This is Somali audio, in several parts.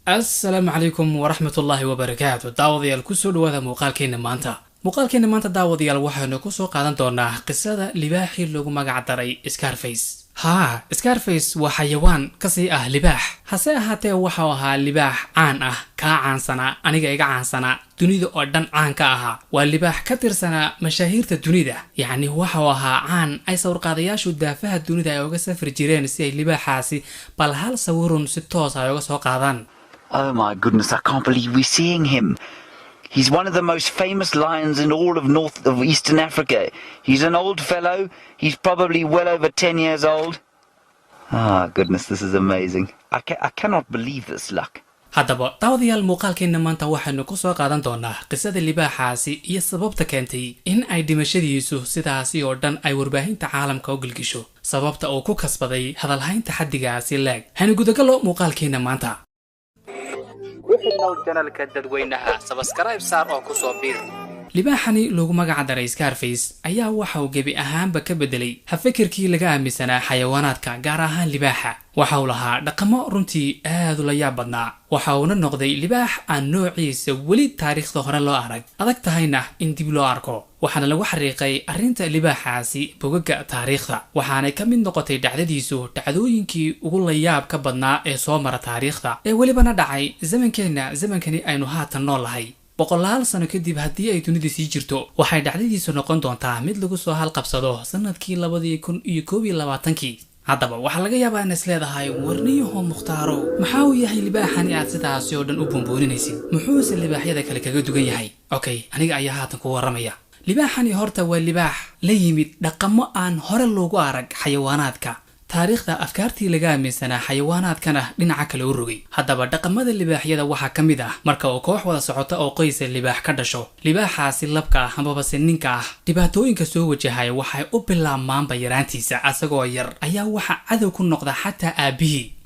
السلام عليكم ورحمة الله وبركاته. داوديال كسو دوادا muuqaalkeena maanta daawadayaal waxaanu ku soo qaadan doonaa qisada libaaxii lagu magac daray Scarface. Scarface waa xayawaan ka sii ah libaax, hase ahaatee waxa uu ahaa libaax caan ah, ka caansana aniga iga caansana dunida oo dhan caan ka ahaa. waa libaax ka tirsana mashaahiirta dunida, yacni waxa uu ahaa caan ay sawirqaadayaashu daafaha dunida ay uga safri jireen si ay libaaxaasi bal hal sawirun si toos ah uga soo qaadaan. Oh my goodness, I can't believe we're seeing him. He's one of the most famous lions in all of Eastern Africa. He's an old fellow. He's probably well over 10 years old. Ah, goodness, this is amazing. I cannot believe this luck. haddaba daawadayaal muuqaalkeena maanta waxaanu ku soo qaadan doonaa qisada libaaxaasi iyo sababta keentay in ay dhimashadiisu sidaasi oo dhan ay warbaahinta caalamka u gilgisho, sababta uu ku kasbaday hadalhaynta xaddigaasi leeg. hanu gudagalo muuqaalkeena maanta. janalka dadweynaha subscribe saar oo ku soo biir. libaaxani lagu magac daray Scarface ayaa waxa uu gebi ahaanba ka bedelay fikirkii laga aaminsanaa xayawaanaadka, gaar ahaan libaaxa. waxa uu lahaa dhaqamo runtii aad u la yaab badnaa, waxa uuna noqday libaax aan noociisa weli taariikhda hore loo arag, adag tahayna in dib loo arko. waxaana lagu xariiqay arrinta libaaxaasi bogagga taariikhda, waxaanay ka mid noqotay dhacdadiisu dhacdooyinkii ugu la yaab ka badnaa ee soo mara taariikhda, ee welibana dhacay zamankani aynu haatan noolahay. boqolaal sano kadib haddii ay dunida sii jirto, waxay dhacdadiisu noqon doontaa mid lagu soo halqabsado sanadkii 2021. haddaba waxaa laga yaabaa in is leedahay warniyaho mukhtaaro, maxaa uu yahay libaaxani aad sidaasi oo dhan u buunbuuninaysid? muxuuse libaaxyada kale kaga dugan yahay? okay, aniga ayaa haatan ku waramaya. libaaxani horta waa libaax la yimid dhaqamo aan hore loogu arag xayawaanaadka. taariikhda afkaartii laga aaminsanaa xayawaanaadkana dhinaca kale u rogay. haddaba dhaqamada libaaxyada waxaa ka mid ah marka uu koox wada socota oo qoysa libaax ka dhasho, libaaxaasi labka ah amabase ninka ah, dhibaatooyinka soo wajahaya waxay u bilaabmaanba yaraantiisa. asagoo yar ayaa waxa cadow ku noqda xataa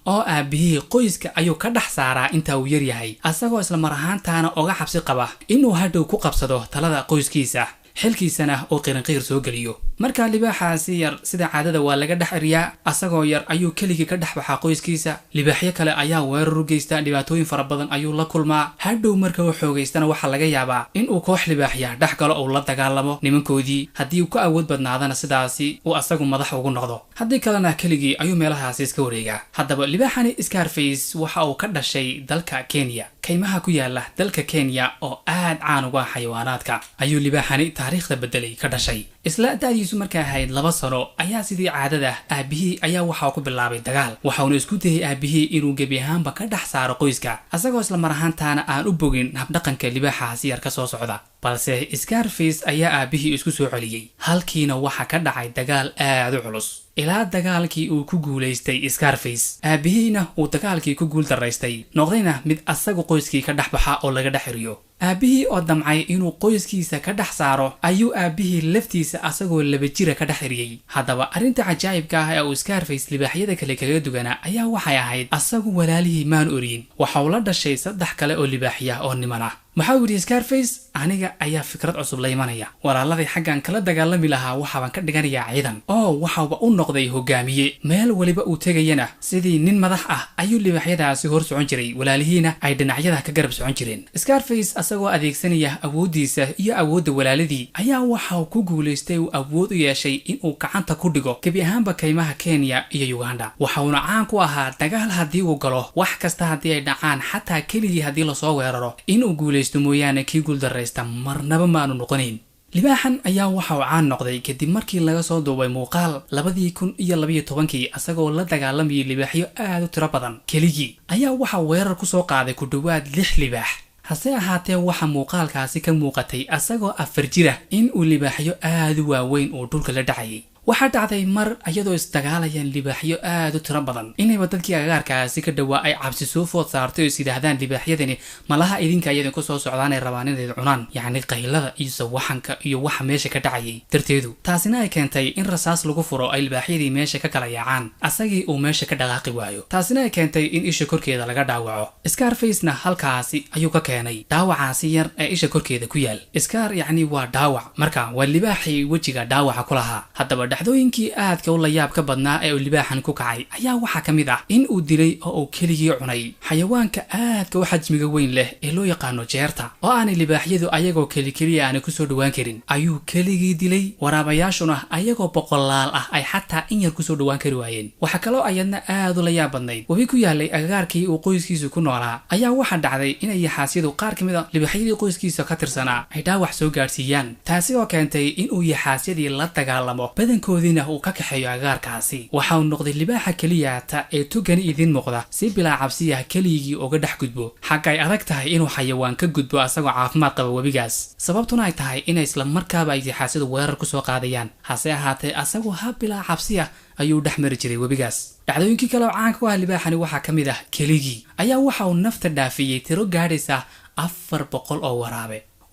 aabihii qoyska ayuu ka dhex saaraa inta uu yar yahay, asagoo isla mar ahaantaana oga xabsi qaba inuu hadhow ku qabsado talada qoyskiisa, xilkiisana oo qirinqiir soo geliyo. marka libaaxaasi yar sida caadada waa laga dhex eriyaa, asagoo yar ayuu keligii ka dhex baxaa qoyskiisa. libaaxyo kale ayaa weerar u geysta, dhibaatooyin fara badan ayuu la kulmaa. hadhow marka uu xoogaystana waxaa laga yaabaa inuu koox libaaxya dhex galo oo la dagaalamo nimankoodii. haddii uu ka awood badnaadana sidaasi uu asagu madax ugu noqdo, haddii kalena keligii ayuu meelahaasi iska wareegaa. haddaba libaaxani Scarface waxa uu ka dhashay dalka Kenya, kaymaha ku yaala dalka Kenya oo aad caan uga xayawaanaadka ayuu libaaxani taariikhda bedelay ka dhashay. isla da'diisu markay ahayd 2 sano ayaa sidii caadada aabihii ayaa waxa ku bilaabay dagaal. waxauna isku dayay aabihii inuu gebi ahaanba ka dhex saaro qoyska, asagoo isla mar ahaantaana aan u bogin habdhaqanka libaaxaasi yar ka soo socda. balse Scarface ayaa aabihii isku soo celiyay, halkiina waxa ka dhacay dagaal aad u culus. ilaa dagaalkii uu ku guulaystay Scarface, aabihiina uu dagaalkii ku guul daraystay, noqdayna mid asagu qoyskii ka dhex baxa oo laga dhex eriyo. aabihii oo damcay inuu qoyskiisa ka dhex saaro ayuu aabihii laftiisa asagoo 2 jira ka dhex eriyay. haddaba arrinta cajaa'ibka ah ee uu Scarface libaaxyada kale kaga duganaa ayaa waxay ahayd asagu walaalihii maan oriyin, waxa uu la dhashay 3 kale oo libaaxya oo niman ah. maxaa uu yidhi Scarface, aniga ayaa fikrad cusub la imanaya, walaaladii xaggan kala dagaalami lahaa waxaan ka dhiganayaa ciidan. waxauba u noqday hogaamiye, meel waliba uu tegayana sidii nin madax ah ayuu libaaxyadaasi hor socon jiray, walaalihiina ay dhinacyada ka garab socon jireen. Scarface asagoo adeegsanaya awoodiisa iyo awoodda walaaladii ayaa waxa uu ku guulaystay uu awood u yeeshay inuu gacanta ku dhigo gebi ahaanba kaymaha Kenya iyo Uganda. waxauna caan ku ahaa dagaal haddii uu galo, wax kasta haddii ay dhacaan, xataa keligii haddii lasoo weeraro, inuu guulaysto mooyaane kii guul daraysta marnaba maanu noqonayn. libaaxan ayaa waxa uu caan noqday kadib markii laga soo duubay muuqaal 2012 asagoo la dagaalamayay libaaxyo aad u tiro badan. keligii ayaa waxa weerar ku soo qaaday ku dhawaad 6 libaax. hase ahaatee waxa muuqaalkaasi ka muuqatay asagoo 4 jira in uu libaaxyo aad u waaweyn oo dhulka la dhacayay. waxaa dhacday mar iyadoo isdagaalayaan libaaxyo aad u tiro badan inayba dadkii agagaarkaasi ka dhawaa ay cabsi soo food saartay oo is yidhaahdaan libaaxyadani malaha idinka iyadin ku soo socdaan ay rabaan inay cunaan, yacni qaylada iyo sawaxanka iyo waxa meesha ka dhacayay darteedu. taasina ay keentay in rasaas lagu furo ay libaaxyadii meesha ka kala yaacaan, asagii uu meesha ka dhaqaaqi waayo. taasina ay keentay in isha korkeeda laga dhaawaco. Scarface-na halkaasi ayuu ka keenay dhaawacaasi yar ee isha korkeeda ku yaal. Scar yacni waa dhaawac, marka waa libaaxii wejiga dhaawaca ku lahaa. haddaba dhacdooyinkii aadka u la yaabka badnaa ee uu libaaxan ku kacay ayaa waxaa ka mid ah in uu dilay oo uu keligii cunay xayawaanka aadka u xajmiga weyn leh ee loo yaqaano jeerta oo aanay libaaxyadu ayagoo keliya aanay kusoo dhawaan karin ayuu keligii dilay waraabayaashuna ayagoo boqolaal ah ay xataa in yar kusoo dhawaan kari waayeen waxaa kaloo ayadna aad u la yaab badnayd webi ku yaalay agagaarkii uu qoyskiisu ku noolaa ayaa waxaa dhacday inay yaxaasyadu qaar ka mid a libaaxyadii qoyskiisa ka tirsanaa ay dhaawac soo gaadhsiiyaan taasi oo keentay inuu yaxaasyadii la dagaalamo badankoodiina uu ka kaxeeyo agagaarkaasi waxa uu noqday libaaxa keliyaata ee tugani idiin muuqda si bilaa cabsiya keligii uga dhex gudbo xagga ay adag tahay inuu xayawaan ka gudbo asagoo caafimaad qaba webigaas sababtuna ay tahay inay isla markaaba ay yaxaasyadu weerar kusoo qaadayaan hase ahaatee asagoo ha bilaa cabsiya ayuu dhex mari jiray webigaas dhacdooyinkii kale oo caanka ku ah libaaxani waxaa ka mid ah keligii ayaa waxa uu nafta dhaafiyey tiro gaadhaysa 400 oo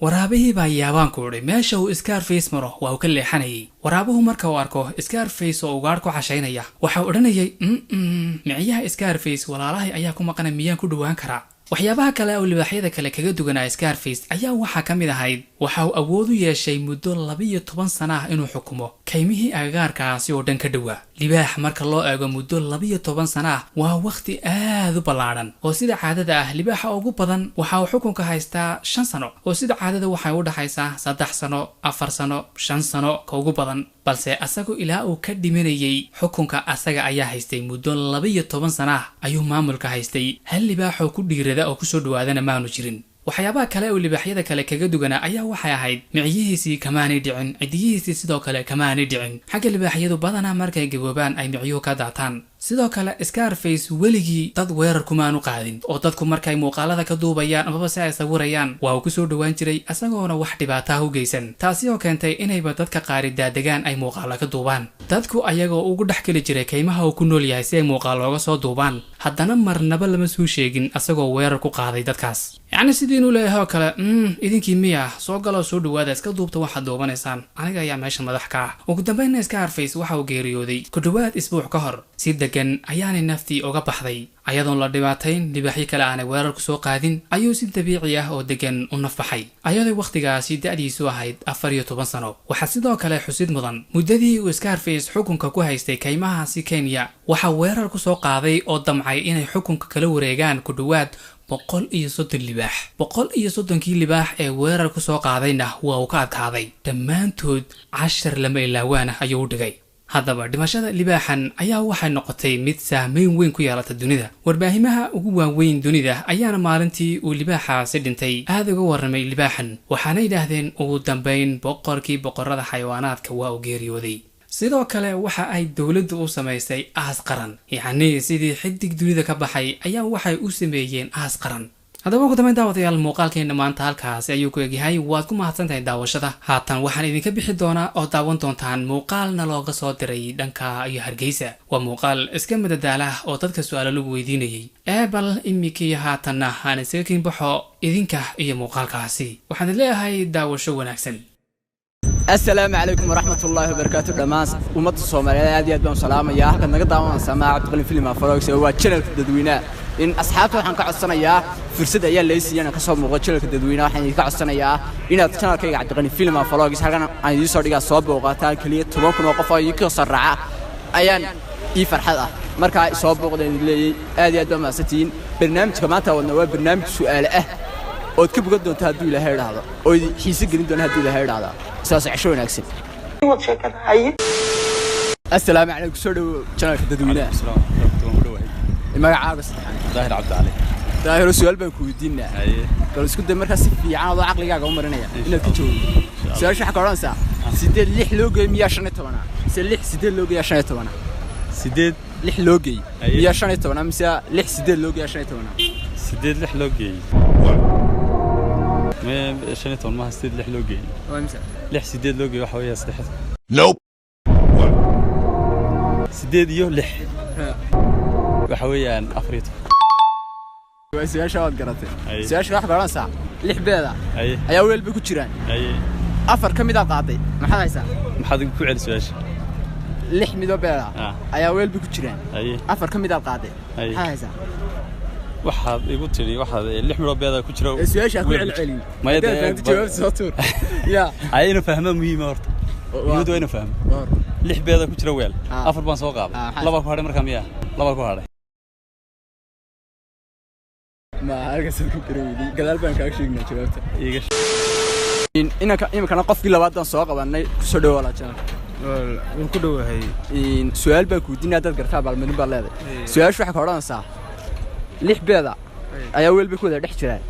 waraabihii baa yaabaanku udhay meesha uu Scarface maro waa uu ka leexanayay waraabuhu marka uu arko Scarface oo ugaadh ku cashaynaya waxa uu odhanayay miciyaha Scarface walaalahay ayaa ku maqan miyaan ku dhawaan karaa waxyaabaha kale oo libaaxyada kale kaga duwanaa Scarface ayaa waxaa ka mid ahayd waxa uu awood u yeeshay muddo 12 sano ah inuu xukumo kaymihii agagaarkaasi oo dhan ka dhawaa libaax marka loo eego muddo 12 sano ah waa waqti aad u ballaaran oo sida caadada ah libaaxa ugu badan waxa uu xukunka haystaa 5 sano oo sida caadada waxay u dhaxaysaa 3 sano 4 sano 5 sano ka ugu badan balse asagu ilaa uu ka dhimanayay xukunka asaga ayaa haystay muddo 12 sano ah ayuu maamulka haystay hal libaaxoo ku dhiirada oo kusoo dhawaadana maanu jirin waxyaabaha kale oo libaaxyada kale kaga duganaa ayaa waxay ahayd miciyihiisii kamaanay dhicin cidiyihiisii sidoo kale kamaanay dhicin xagga libaaxyadu badanaa markay gaboobaan ay miciyuhu ka daataan sidoo kale Scarface weligii dad weerar kumaanu qaadin oo dadku markay muuqaalada ka duubayaan amaba si ay sawirayaan waa uu kusoo dhawaan jiray asagoona wax dhibaato u geysan taasi oo keentay inayba dadka qaari daadagaan ay muuqaalo ka duubaan dadku ayagoo ugu dhex keli jiray kaymaha uu ku nool yahay si ay muuqaal looga soo duubaan haddana marnaba lama soo sheegin asagoo weerar ku qaaday dadkaas yacni sidii inuu leeyahay oo kale idinkii miya soo galoo soo dhawaada iska duubta waxaad duubanaysaan aniga ayaa meesha madax ka ah ugu dambeynna Scarface waxa uu geeriyooday ku dhawaad isbuuc ka hor si degan ayaanay naftii uga baxday ayadoon la dhibaatayn libaaxyo kale aanay weerar ku soo qaadin ayuu si dabiici ah oo degan u nafbaxay ayadoo waqtigaasi da'diisu ahayd 14 sano waxaa sidoo kale xusid mudan muddadii uu Scarface xukunka ku haystay kaymahaasi Kenya waxa weerar ku soo qaaday oo damcay inay xukunka kala wareegaan ku dhawaad 130 libaax 130 libaax ee weerar ku soo qaadayna waa uu ka adkaaday dhammaantood 10 lama ilaawana ayuu u dhigay haddaba dhimashada libaaxan ayaa waxay noqotay mid saameyn weyn ku yeelata dunida warbaahimaha ugu waaweyn dunida ayaana maalintii uu libaaxaasi dhintay aad uga warramay libaaxan waxaana yidhaahdeen ugu dambeyn boqorkii boqorada xayawaanaadka waa uu geeriyooday sidoo kale waxa ay dawladdu u samaysay aas qaran yacni sidii xidig dunida ka baxay ayaa waxay u sameeyeen aas qaran haddaba ugu dambeyn daawadayaal muuqaalkeena maanta halkaasi ayuu ku egyahay waad ku mahadsantahay daawashada haatan waxaan idinka bixi doonaa oo daawan doontaan muuqaalna looga soo diray dhanka iyo Hargeysa waa muuqaal iska madadaala oo dadka su'aalo lagu weydiinayay bal imikii haatanna aan isaga kiin baxo idinka iyo muuqaalkaasi waxaan leeyahay daawasho wanaagsan السلام عليكم ورحمة الله وبركاته دماس ومد الصومالية هذه أدبان سلامة يا أحد نقدر دعونا سماع تقلين فيلم فروكس هو channel التدوينة إن أصحابه حنك عصنا يا فرصة يا ليس أنا كسب مغاد channel التدوينة حين يكعصنا يا إن channel كي قاعد تقلين فيلم فروكس هذا أنا يسوع دقة صوب وقتال كلية تبغون وقفة يكسر رعاة أيان يفرحها مركا صوب وقتال اللي هذه أدبان ماستين برنامج كمان تاونا برنامج سؤاله وتكب قدو تهدو إلى هذا أو حيسق قدو تهدو إلى هذا ساس عشرون أكسب. السلام عليكم سوري channel التدوينة. السلام ما عارف ظاهر عبد علي. ظاهر سؤال بنكودينا. قالوا سكوت مركز في عاض عقلي قاعد عمرنا إنك تشوف. سؤال شو حكوا رانسا. سيد اللي حلوقي 100 تونا. سيد اللي 100 تونا. سيد اللي حلوقي 100 تونا مسا اللي سيد اللي 100 تونا. سيد اللي حلوقي. ما شنيتون ما سيد اللي حلوقي. وامسا. لح سيد لوقي وحوية صدحت. نوب. سيد يو لح. وحوية أفريتو. سؤال شو قرأته؟ سؤال شو راح قرأنا ساعة. لح بيضة. أي. أي أول بكتيران. أي. أفر كم إذا قاضي؟ ما حدا يسا. ما حدا يقول سؤال. لح ميدو بيضة. أي أول بكتيران. أي. أفر كم إذا قاضي؟ أي. ما حدا يسا. واحد يقول لي واحد اللحم ربيضة كتير. سؤال شو أقول العلم. ما يدري. أنت جواب سطور. يا. عينه فهمه مهمة ورد. يودو أنا فهم. lix beeda ku jira weel afar baan soo qaaday laba ku hadhay markaa miyaa laba ku hadhay ma halkaasad ku garaweydi gadaal baan kaaga sheegnaa jawaabta imikana qofkii labaadaan soo qabanay kusoo dhawo walaa janal waan ku dhawahay su-aal baan kuweydiinaya dad gartaa baalmadin baad leedahay su-aashu waxay ka odhanaysaa lix beeda ayaa weel bay ku wada dhex jiraan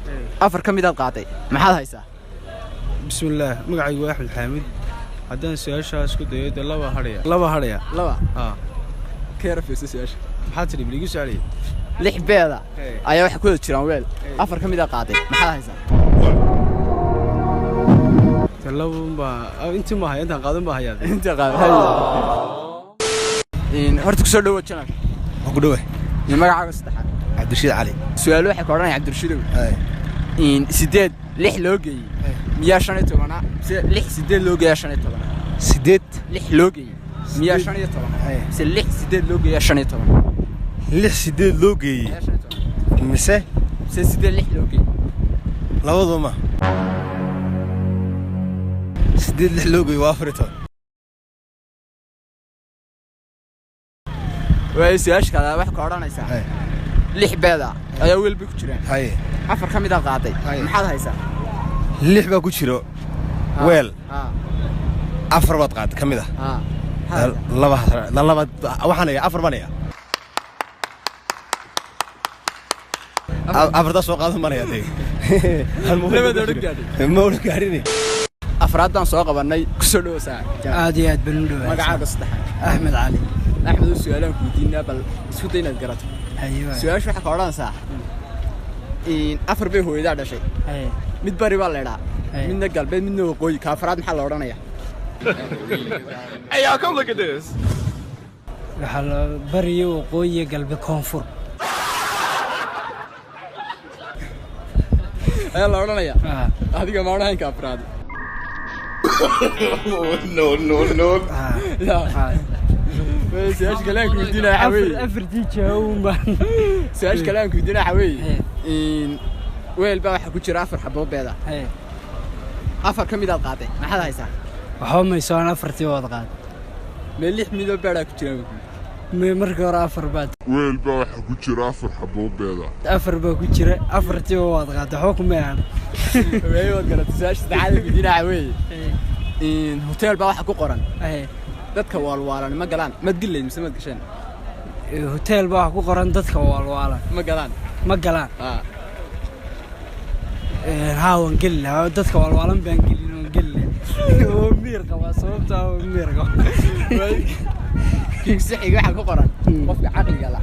afar ka midaad qaaday maxaad haysaa bismillaah magacaygu waa axmed xaamid haddaan su-aashaas ku dayo dee laba hadhaya laba ka yara fiirsa su-aasha maxaad tidhi biligu su-aalaya lix beeda ayaa waxay ku wada jiraan weel afar ka midaad qaaday maxaad haysaa intii ma haya intaan qaadan baa hayaa inta qaaday horta kusoo dhawo janal waan ku dhawahay magacaaga saddexaad cabdirashiid cali su-aalo waxay ka odhanaya cabdirashiidow sideed lix loo geeyey miyaa 15 mise lix sideed loo geeyaa 15 sideed lix loo geeyey miyaa 15 mise lix sideed loo geeyaa 15 lix sideed loo geeyey mise sideed lix loo geeyey labadaba ma sideed lix loo geeyey waa 14 way su-aasha kale waxay ka odhanaysaa lix beeda ayaa weel bay ku jiraan afar ka midaad qaaday maxaad haysaa lix baa ku jiro weel afar baad qaaday ka mid ah laba waxaan hayaa afar baan hayaa afartaa soo qaadan baan hayaa labada odhan gaadhay ma odhan gaadhin afraadaan soo qabanay kusoo dhawo saaca aad iyo aad baan u dhawahay magacaaga saddexaad axmed cali axmed oo su-aalaan kuweydiinaa bal isku day inaad garato su-aasha waxay ka odhanaysaa afar bay hooyadaa dhashay mid bari baa la idhaa midna galbeed midna waqooyi ka afraad maxaa la odhanayaa waxaa la bariyo waqooyi galbeed koonfur ayaa la odhanayaa adiga ma odhanayn ka afraad su-aasha kale aan kuweydiinaya waxaa weeye afartii jawaabun baan su-aasha kale aan kuweydiinaya waxaa weeye weel baa waxaa ku jira afar xaboo beeda afar ka midaad qaaday maxaad haysaa waxba maysoon afartii waad qaad mee lix midoo beedaa ku jiraan markii hore afar baad weel baa waxaa ku jira afar xaboo beeda afar baa ku jira afartii waad qaad waxba kuma yahan weey waad garatay su-aasha saddexaad aan kuweydiinaya waxaa weeye hotel baa waxaa ku qoran dadka waalwaalan ma galaan maad gelayd mise maad gasheen hotel baa wax ku qoran dadka waalwaalan ma galaan haa waan geli lahaa dadka waalwaalan baan gelin waan geli lahaa oo miir qaba sababtaa oo miir qaba kiig saxiga waxaa ku qoran qofka caqliga la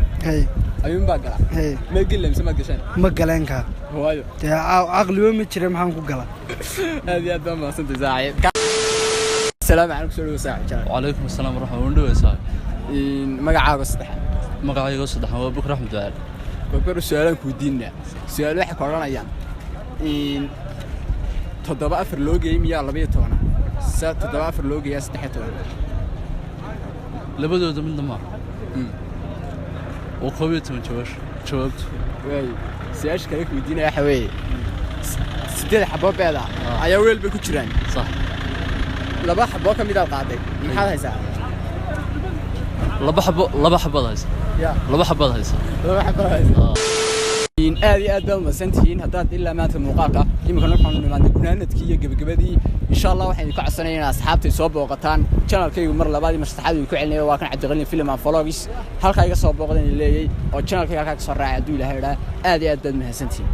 ayuun baa gala ma geli mise maad gasheen ma galeen kaa waayo dee caqliba ma jira maxaan ku gala aad iyo aad baa mahadsantahay saaxiib السلام عليكم سلوى ساعة وعليكم السلام ورحمة الله وبركاته magacaaga saddexaad magacayga saddexaad waa Bukr Axmed Daal Bukr su'aalan ku diinna su'aal waxa ka oranayaan toddoba afar loo geeyay miyaa 12 sa toddoba afar loo geeyay 13 labadooda midna ma oo 12 jawaabtu way su'aasha kale ku diinaya waxa weeye sideed xabbo beeda ayaa weel bay ku jiraan صح laba xabbo ka mid ah qaaday maxaad haysaa laba xabad haysa laba xabad haysa aad iyo aad baa masantiin haddaad ilaa maanta muuqaalka imika waxaan nimaadnay gunaanadkii iyo gabagabadii insha Allah waxaan idin ka codsanayaa in asxaabtay soo booqataan channelkaygu mar labaad iyo mar saddexaad ku celinayo waa kan Cabdiqalin film and vlogs halka iga soo booqdeen leeyay oo channelkayga halka ka soo raacay haduu ilaahay aad iyo aad baad mahadsantiin